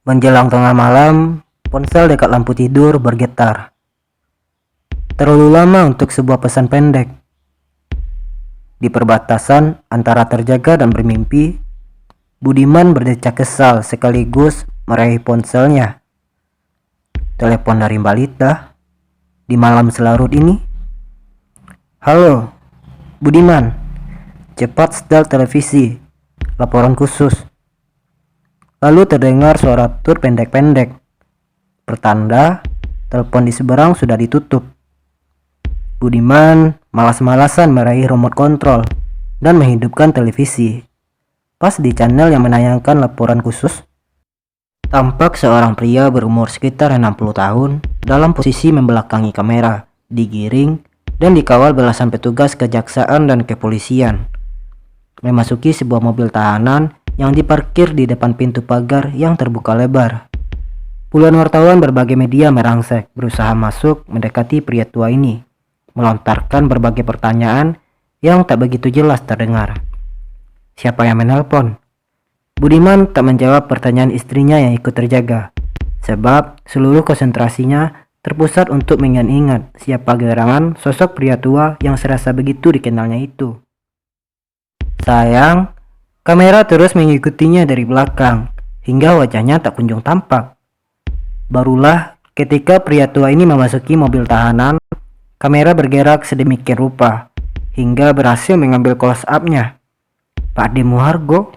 Menjelang tengah malam, ponsel dekat lampu tidur bergetar. Terlalu lama untuk sebuah pesan pendek. Di perbatasan antara terjaga dan bermimpi, Budiman berdecak kesal sekaligus meraih ponselnya. Telepon dari Mbak Lita di malam selarut ini. Halo, Budiman. Cepat setel televisi. Laporan khusus. Lalu terdengar suara tur pendek-pendek. Pertanda, telepon di seberang sudah ditutup. Budiman malas-malasan meraih remote control dan menghidupkan televisi. Pas di channel yang menayangkan laporan khusus, tampak seorang pria berumur sekitar 60 tahun dalam posisi membelakangi kamera, digiring dan dikawal belasan petugas kejaksaan dan kepolisian. Memasuki sebuah mobil tahanan yang diparkir di depan pintu pagar yang terbuka lebar. Puluhan wartawan berbagai media merangsek berusaha masuk mendekati pria tua ini, melontarkan berbagai pertanyaan yang tak begitu jelas terdengar. Siapa yang menelpon? Budiman tak menjawab pertanyaan istrinya yang ikut terjaga, sebab seluruh konsentrasinya terpusat untuk mengingat-ingat siapa gerangan sosok pria tua yang serasa begitu dikenalnya itu. Sayang, kamera terus mengikutinya dari belakang, hingga wajahnya tak kunjung tampak. Barulah ketika pria tua ini memasuki mobil tahanan, kamera bergerak sedemikian rupa, hingga berhasil mengambil close up-nya. Pak D. Muhargo.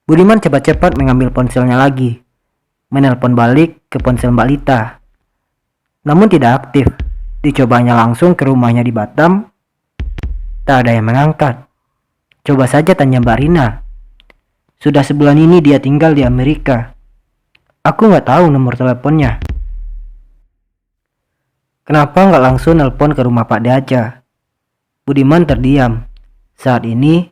Budiman cepat-cepat mengambil ponselnya lagi, menelpon balik ke ponsel Mbak Lita. Namun tidak aktif. Dicobanya langsung ke rumahnya di Batam, tak ada yang mengangkat. Coba saja tanya Mbak Rina. Sudah sebulan ini dia tinggal di Amerika. Aku nggak tahu nomor teleponnya. Kenapa nggak langsung nelpon ke rumah Pak D aja? Budiman terdiam. Saat ini,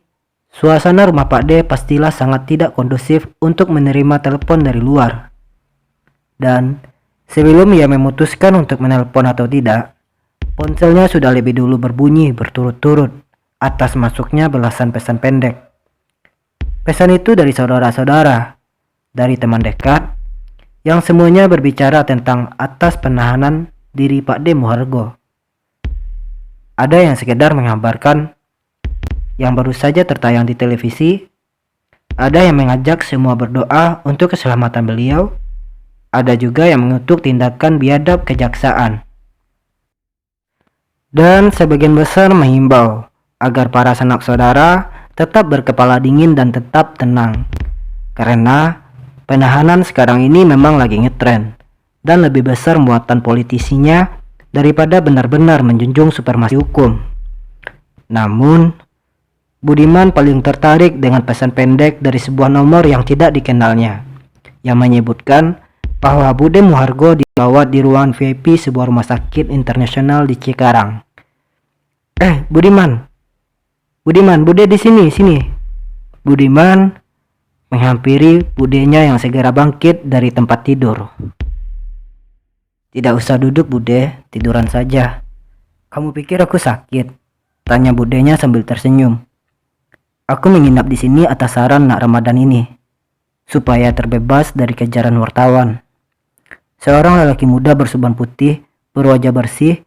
suasana rumah Pak D pastilah sangat tidak kondusif untuk menerima telepon dari luar. Dan sebelum ia memutuskan untuk menelpon atau tidak, ponselnya sudah lebih dulu berbunyi berturut-turut atas masuknya belasan pesan pendek. Pesan itu dari saudara-saudara, dari teman dekat, yang semuanya berbicara tentang atas penahanan diri Pak D. Muhargo. Ada yang sekedar mengabarkan yang baru saja tertayang di televisi, ada yang mengajak semua berdoa untuk keselamatan beliau, ada juga yang mengutuk tindakan biadab kejaksaan. Dan sebagian besar menghimbau agar para sanak saudara tetap berkepala dingin dan tetap tenang. Karena penahanan sekarang ini memang lagi ngetren dan lebih besar muatan politisinya daripada benar-benar menjunjung supremasi hukum. Namun, Budiman paling tertarik dengan pesan pendek dari sebuah nomor yang tidak dikenalnya, yang menyebutkan bahwa Bude Muhargo dirawat di ruangan VIP sebuah rumah sakit internasional di Cikarang. Budiman, Bude di sini. Budiman menghampiri budenya yang segera bangkit dari tempat tidur. Tidak usah duduk, Bude, tiduran saja. Kamu pikir aku sakit? Tanya budenya sambil tersenyum. Aku menginap di sini atas saran Nak Ramadan ini, supaya terbebas dari kejaran wartawan. Seorang lelaki muda bersuban putih, berwajah bersih,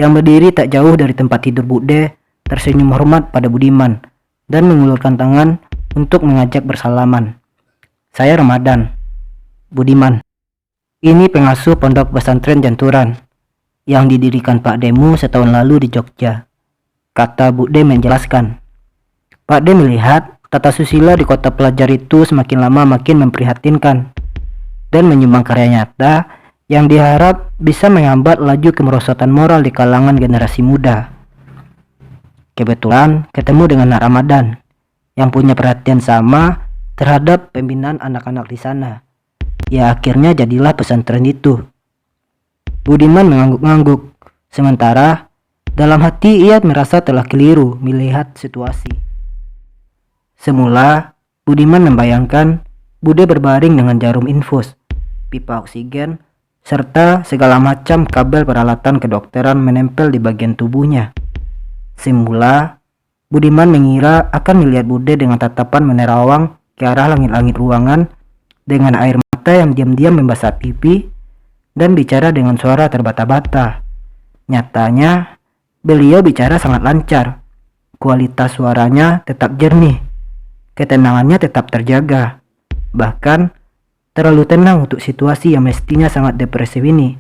yang berdiri tak jauh dari tempat tidur Bude, tersenyum hormat pada Budiman dan mengulurkan tangan untuk mengajak bersalaman. Saya Ramadan. Budiman. Ini pengasuh pondok pesantren Janturan yang didirikan Pak Demu setahun lalu di Jogja, kata Bude menjelaskan. Pak D melihat tata susila di kota pelajar itu semakin lama makin memprihatinkan dan menyumbang karya nyata yang diharap bisa menghambat laju kemerosotan moral di kalangan generasi muda. Kebetulan ketemu dengan Nak Ramadan yang punya perhatian sama terhadap pembinaan anak-anak di sana. Ya akhirnya jadilah pesantren itu. Budiman mengangguk-angguk, sementara dalam hati ia merasa telah keliru melihat situasi. Semula Budiman membayangkan Bude berbaring dengan jarum infus, pipa oksigen, serta segala macam kabel peralatan kedokteran menempel di bagian tubuhnya. Semula Budiman mengira akan melihat Bude dengan tatapan menerawang ke arah langit-langit ruangan dengan air mata yang diam-diam membasah pipi dan bicara dengan suara terbata-bata. Nyatanya, beliau bicara sangat lancar. Kualitas suaranya tetap jernih. Ketenangannya tetap terjaga. Bahkan, terlalu tenang untuk situasi yang mestinya sangat depresif ini.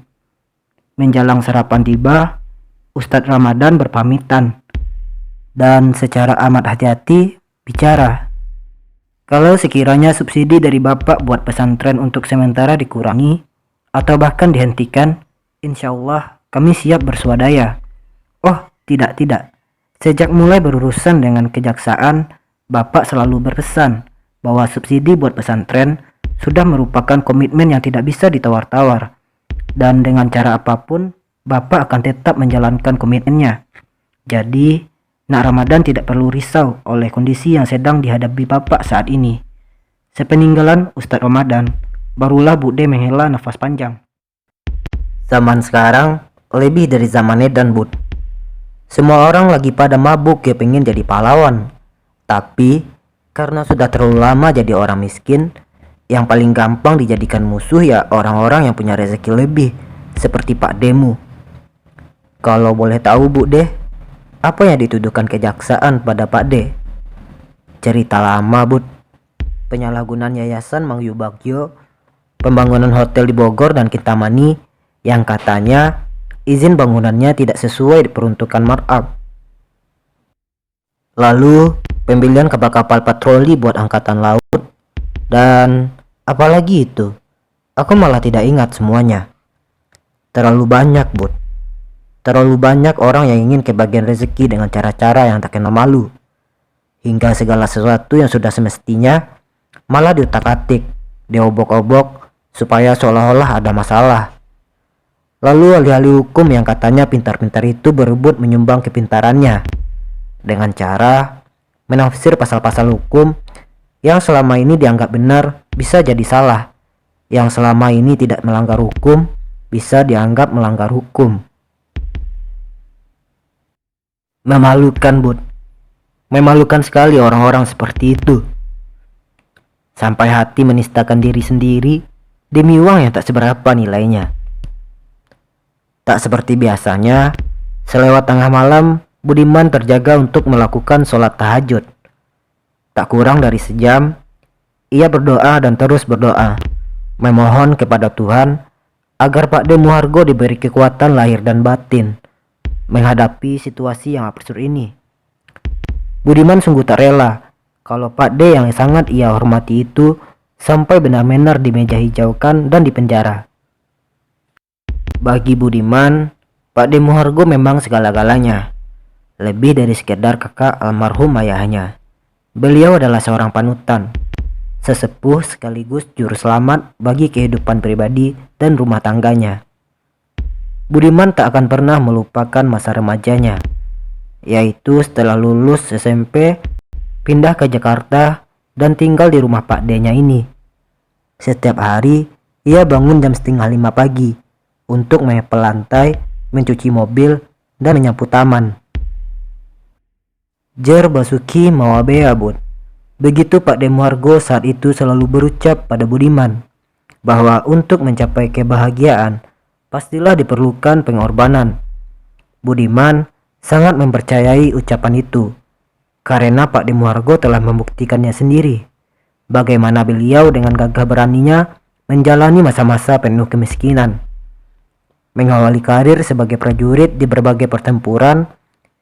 Menjelang sarapan tiba, Ustadz Ramadan berpamitan. Dan secara amat hati-hati bicara. Kalau sekiranya subsidi dari Bapak buat pesantren untuk sementara dikurangi atau bahkan dihentikan, insya Allah kami siap bersuadaya. Oh, tidak. Sejak mulai berurusan dengan kejaksaan, Bapak selalu berpesan bahwa subsidi buat pesantren sudah merupakan komitmen yang tidak bisa ditawar-tawar. Dan dengan cara apapun, Bapak akan tetap menjalankan komitmennya. Jadi, Nak Ramadan tidak perlu risau oleh kondisi yang sedang dihadapi Bapak saat ini. Sepeninggalan Ustadz Ramadan, barulah Bude menghela nafas panjang. Zaman sekarang lebih dari zaman edan, Bud. Semua orang lagi pada mabuk ya pengen jadi pahlawan. Tapi karena sudah terlalu lama jadi orang miskin, yang paling gampang dijadikan musuh ya orang-orang yang punya rezeki lebih, seperti Pak Demu. Kalau boleh tahu, Bude, apa yang dituduhkan kejaksaan pada Pak D? Cerita lama, Bud. Penyalahgunaan Yayasan Mang Yubagyo, pembangunan hotel di Bogor dan Kintamani yang katanya izin bangunannya tidak sesuai peruntukan markup. Lalu pembelian kapal-kapal patroli buat angkatan laut dan apalagi itu. Aku malah tidak ingat semuanya. Terlalu banyak, Bud. Terlalu banyak orang yang ingin kebagian rezeki dengan cara-cara yang tak kenal malu. Hingga segala sesuatu yang sudah semestinya malah diutak-atik, diobok-obok supaya seolah-olah ada masalah. Lalu ahli-ahli hukum yang katanya pintar-pintar itu berebut menyumbang kepintarannya dengan cara menafsir pasal-pasal hukum yang selama ini dianggap benar bisa jadi salah, yang selama ini tidak melanggar hukum bisa dianggap melanggar hukum. Memalukan, Bud. Memalukan sekali orang-orang seperti itu. Sampai hati menistakan diri sendiri demi uang yang tak seberapa nilainya. Tak seperti biasanya, selewat tengah malam, Budiman terjaga untuk melakukan sholat tahajud. Tak kurang dari sejam, ia berdoa dan terus berdoa, memohon kepada Tuhan agar Pak D. Muhargo diberi kekuatan lahir dan batin menghadapi situasi yang absurd ini. Budiman sungguh tak rela kalau Pak D yang sangat ia hormati itu sampai benar-benar dimeja hijaukan dan dipenjara. Bagi Budiman, Pak D. Muhargo memang segala-galanya, lebih dari sekedar kakak almarhum ayahnya. Beliau adalah seorang panutan, sesepuh sekaligus juru selamat bagi kehidupan pribadi dan rumah tangganya. Budiman tak akan pernah melupakan masa remajanya, yaitu setelah lulus SMP, pindah ke Jakarta dan tinggal di rumah Pak D-nya ini. Setiap hari, ia bangun jam 4:30 pagi untuk mengepel lantai, mencuci mobil, dan menyapu taman. Jer Basuki Mawabea, Bud. Begitu Pak D. Muhargo saat itu selalu berucap pada Budiman bahwa untuk mencapai kebahagiaan pastilah diperlukan pengorbanan. Budiman sangat mempercayai ucapan itu karena Pak D. Muhargo telah membuktikannya sendiri bagaimana beliau dengan gagah beraninya menjalani masa-masa penuh kemiskinan, mengawali karir sebagai prajurit di berbagai pertempuran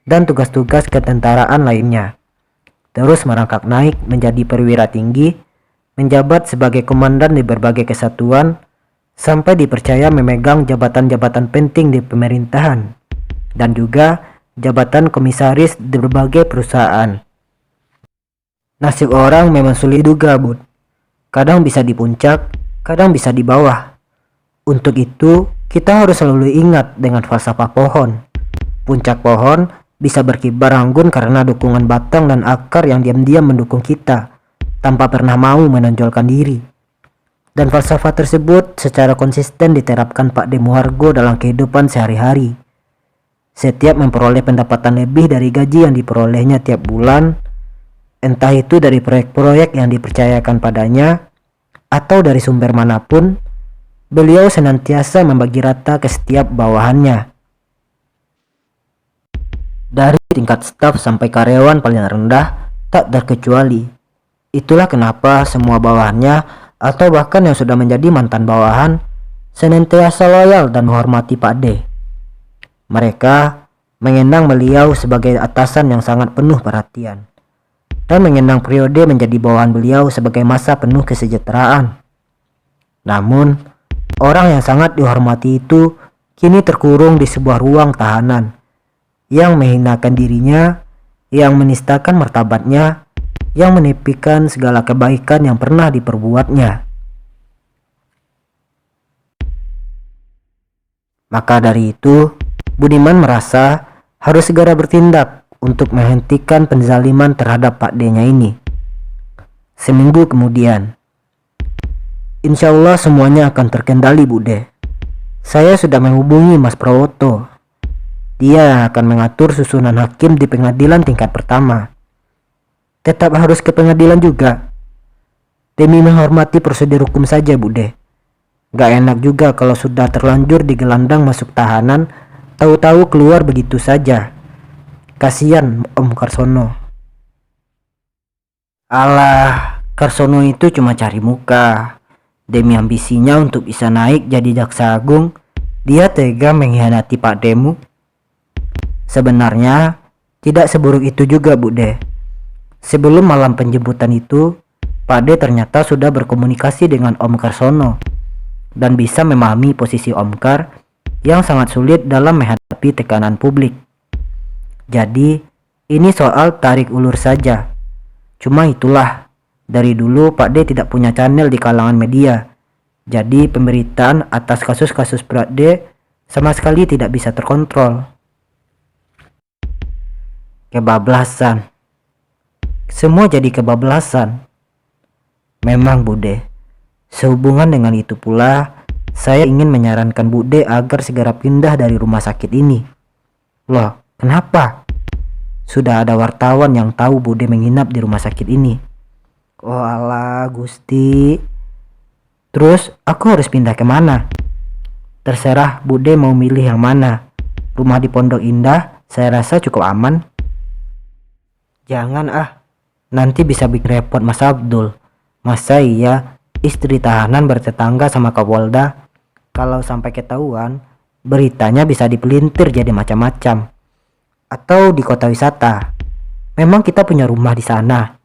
dan tugas-tugas ketentaraan lainnya, terus merangkak naik menjadi perwira tinggi, menjabat sebagai komandan di berbagai kesatuan, sampai dipercaya memegang jabatan-jabatan penting di pemerintahan dan juga jabatan komisaris di berbagai perusahaan. Nasib orang memang sulit diduga, Bud. Kadang bisa di puncak, kadang bisa di bawah. Untuk itu, kita harus selalu ingat dengan falsafah pohon. Puncak pohon bisa berkibar anggun karena dukungan batang dan akar yang diam-diam mendukung kita tanpa pernah mau menonjolkan diri. Dan falsafah tersebut secara konsisten diterapkan Pak D. Muhargo dalam kehidupan sehari-hari. Setiap memperoleh pendapatan lebih dari gaji yang diperolehnya tiap bulan, entah itu dari proyek-proyek yang dipercayakan padanya, atau dari sumber manapun, beliau senantiasa membagi rata ke setiap bawahannya. Dari tingkat staf sampai karyawan paling rendah, tak terkecuali. Itulah kenapa semua bawahannya atau bahkan yang sudah menjadi mantan bawahan senantiasa loyal dan menghormati Pak D. Mereka mengenang beliau sebagai atasan yang sangat penuh perhatian dan mengenang periode menjadi bawahan beliau sebagai masa penuh kesejahteraan. Namun, orang yang sangat dihormati itu kini terkurung di sebuah ruang tahanan yang menghinakan dirinya, yang menistakan martabatnya, yang menepikan segala kebaikan yang pernah diperbuatnya. Maka dari itu, Budiman merasa harus segera bertindak untuk menghentikan penzaliman terhadap Pak D-nya ini. Seminggu kemudian, insya Allah semuanya akan terkendali, Bude. Saya sudah menghubungi Mas Prawoto. Dia yang akan mengatur susunan hakim di pengadilan tingkat pertama. Tetap harus ke pengadilan juga. Demi menghormati prosedur hukum saja, Bude. Gak enak juga kalau sudah terlanjur digelandang masuk tahanan, tahu-tahu keluar begitu saja. Kasihan Om Karsono. Alah, Karsono itu cuma cari muka. Demi ambisinya untuk bisa naik jadi jaksa agung, dia tega mengkhianati Pak Demu. Sebenarnya tidak seburuk itu juga, Bude. Sebelum malam penjemputan itu, Pak D ternyata sudah berkomunikasi dengan Om Karsono dan bisa memahami posisi Om Kar yang sangat sulit dalam menghadapi tekanan publik. Jadi, ini soal tarik ulur saja. Cuma itulah, dari dulu Pak D tidak punya channel di kalangan media. Jadi, pemberitaan atas kasus-kasus Pak D sama sekali tidak bisa terkontrol. Kebablasan. Semua jadi kebablasan. Memang, Bude. Sehubungan dengan itu pula, saya ingin menyarankan Bude agar segera pindah dari rumah sakit ini. Loh, kenapa? Sudah ada wartawan yang tahu Bude menginap di rumah sakit ini. Oh alah, Gusti. Terus aku harus pindah kemana? Terserah Bude mau milih yang mana. Rumah di Pondok Indah saya rasa cukup aman. Jangan nanti bisa bikin repot Mas Abdul. Masa iya istri tahanan bertetangga sama Kapolda? Kalau sampai ketahuan, beritanya bisa dipelintir jadi macam-macam. Atau di kota wisata. Memang kita punya rumah di sana.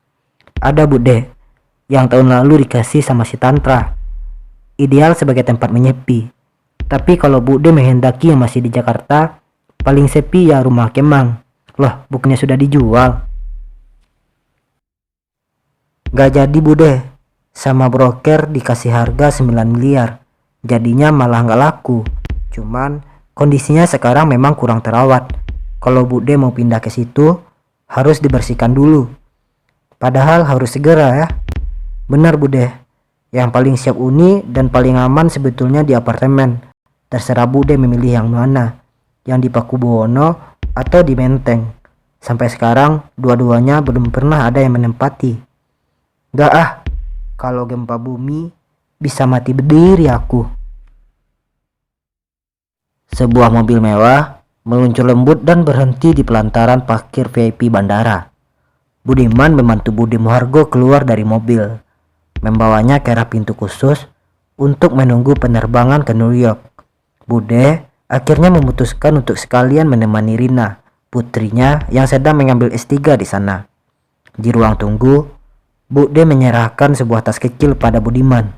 Ada Bude, yang tahun lalu dikasih sama si Tantra. Ideal sebagai tempat menyepi. Tapi kalau Bude menghendaki yang masih di Jakarta, paling sepi ya rumah Kemang. Loh, bukannya sudah dijual? Gak jadi, Bude. Sama broker dikasih harga 9 miliar. Jadinya malah gak laku. Cuman kondisinya sekarang memang kurang terawat. Kalau Bude mau pindah ke situ, harus dibersihkan dulu. Padahal harus segera ya. Benar, Bude. Yang paling siap uni dan paling aman sebetulnya di apartemen. Terserah Bude memilih yang mana. Yang di Pakubuwono atau di Menteng. Sampai sekarang dua-duanya belum pernah ada yang menempati. Gak kalau gempa bumi bisa mati berdiri aku. Sebuah mobil mewah meluncur lembut dan berhenti di pelantaran parkir VIP bandara. Budiman membantu Budi Muhargo keluar dari mobil, membawanya ke arah pintu khusus untuk menunggu penerbangan ke New York. Bude akhirnya memutuskan untuk sekalian menemani Rina, putrinya yang sedang mengambil S3 di sana. Di ruang tunggu, Bude menyerahkan sebuah tas kecil pada Budiman.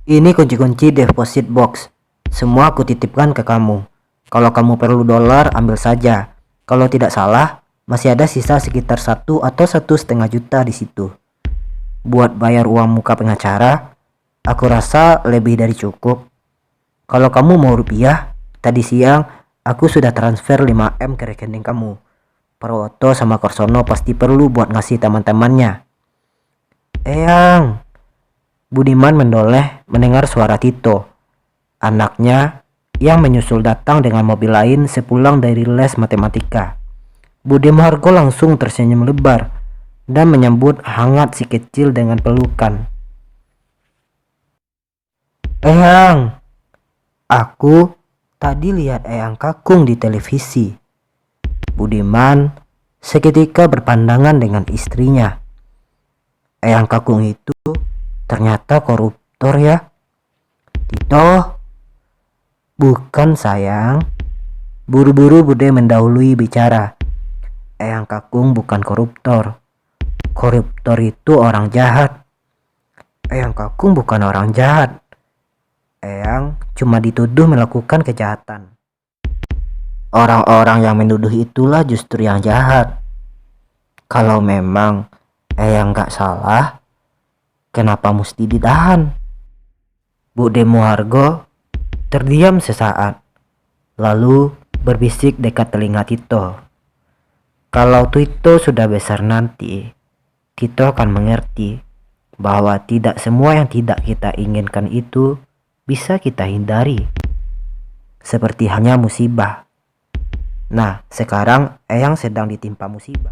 Ini kunci-kunci deposit box. Semua aku titipkan ke kamu. Kalau kamu perlu dolar, ambil saja. Kalau tidak salah, masih ada sisa sekitar 1 atau 1,5 juta di situ. Buat bayar uang muka pengacara, aku rasa lebih dari cukup. Kalau kamu mau rupiah, tadi siang aku sudah transfer 5M ke rekening kamu. Prawoto sama Karsono pasti perlu buat ngasih teman-temannya. Eyang, Budiman menoleh mendengar suara Tito, anaknya yang menyusul datang dengan mobil lain sepulang dari les matematika. Budi Muhargo langsung tersenyum lebar. dan menyambut hangat si kecil dengan pelukan. "Eyang, aku tadi lihat Eyang Kakung di televisi." Budiman seketika berpandangan dengan istrinya. Eyang Kakung itu ternyata koruptor ya. "Tito, bukan sayang." Buru-buru Bude mendahului bicara. "Eyang Kakung bukan koruptor. Koruptor itu orang jahat. Eyang Kakung bukan orang jahat. Eyang cuma dituduh melakukan kejahatan. Orang-orang yang menuduh itulah justru yang jahat. Kalau memang Eyang gak salah, kenapa mesti ditahan?" Bude Muargo terdiam sesaat, lalu berbisik dekat telinga Tito. Kalau Tito sudah besar nanti, Tito akan mengerti bahwa tidak semua yang tidak kita inginkan itu bisa kita hindari. Seperti hanya musibah. Nah, sekarang Eyang sedang ditimpa musibah.